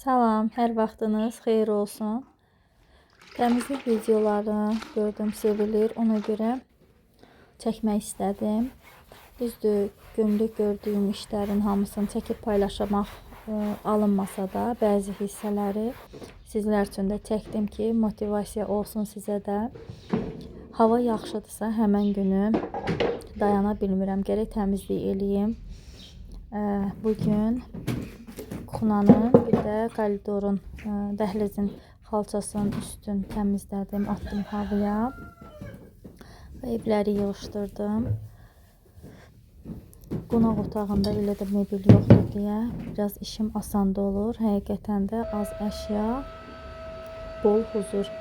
Salam, hər vaxtınız xeyir olsun. Təmizlik videolarını gördüm, sevilir. Ona görə çəkmək istədim. Düzdür, günlük gördüyüm işlərin hamısını çəkib paylaşmaq alınmasa da, bəzi hissələri sizlər üçün də çəkdim ki, motivasiya olsun sizə də. Hava yaxşıdırsa, həmən günü dayana bilmirəm, gərək təmizlik eləyim. Bugün kuxnanın, bir də koridorun, dəhlizin xalçasının üstünü təmizlədim, atdım havaya və evləri yığışdırdım. Qonaq otağında elə də mebel yoxdur deyə biraz işim asanda olur. Həqiqətən də az əşya, bol huzur.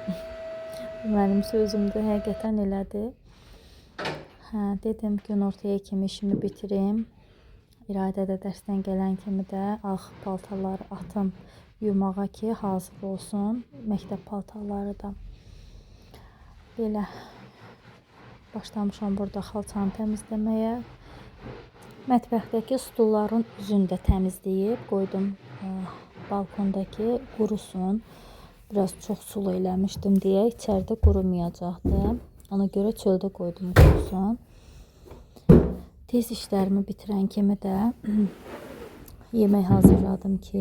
Mənim sözümdür, həqiqətən elədir. Dedim gün ortaya kimi işimi bitirim. İradə də dərsdən gələn kimi də ağ paltarları atım yumağa ki, hazır olsun. Məktəb paltarları da. Belə başlamışam burada xalçanı təmizləməyə. Mətbəxdəki stulların üzünü də təmizləyib qoydum balkondakı qurusun. Biraz çox sulu eləmişdim deyə içəridə qurumayacaqdı. Ona görə çöldə qoydum qurusun. Tez işlərimi bitirən kimi də yemək hazırladım ki,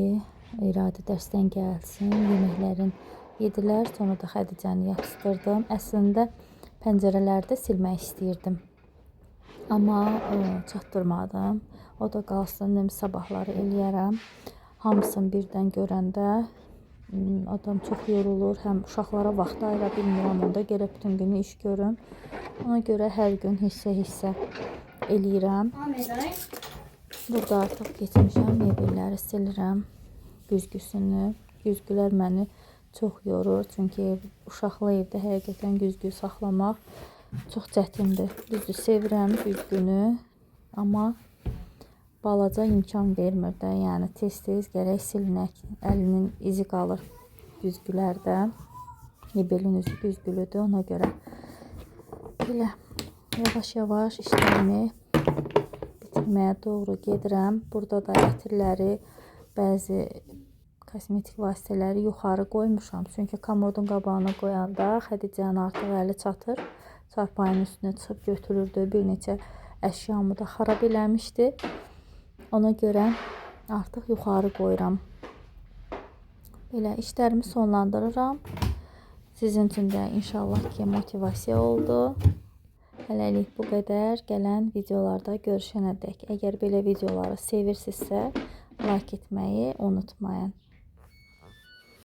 İradə dərsdən gəlsin. Yeməklərin yedilər, sonra da Xədicəni yatışdırdım. Əslində pəncərələri də silmək istəyirdim. Amma çatdırmadım. O da qalsın, sabahları eləyərəm. Hamısını birdən görəndə adam çox yorulur. Həm uşaqlara vaxt ayıra bilmirəm, onda gərək bütün günü iş görüm. Ona görə hər gün hissə-hissə eləyirəm. Burada artıq keçmişəm, mebelləri silirəm, güzgüsünü. Güzgülər məni çox yorur, çünki uşaqlı evdə həqiqətən güzgü saxlamaq çox çətindir. Düzdür, sevirəm güzgünü, amma balaca imkan vermir də, yəni tez-tez gərək silinək, əlinin izi qalır güzgülərdə. Mebelin üzü güzgülüdür, ona görə belə yavaş-yavaş işlərimi bitirməyə doğru gedirəm. Burada da ətirləri, bəzi kosmetik vasitələri yuxarı qoymuşam. Çünki komodun qabağına qoyanda Xədicənin artıq əli çatır. Çarpayının üstünə çıxıb götürürdü. Bir neçə əşyamı da xarab eləmişdi. Ona görə artıq yuxarı qoyuram. Belə işlərimi sonlandırıram. Sizin üçün də inşallah ki, motivasiya oldu. Hələlik bu qədər. Gələn videolarda görüşənədək. Əgər belə videoları sevirsinizsə, like etməyi unutmayın.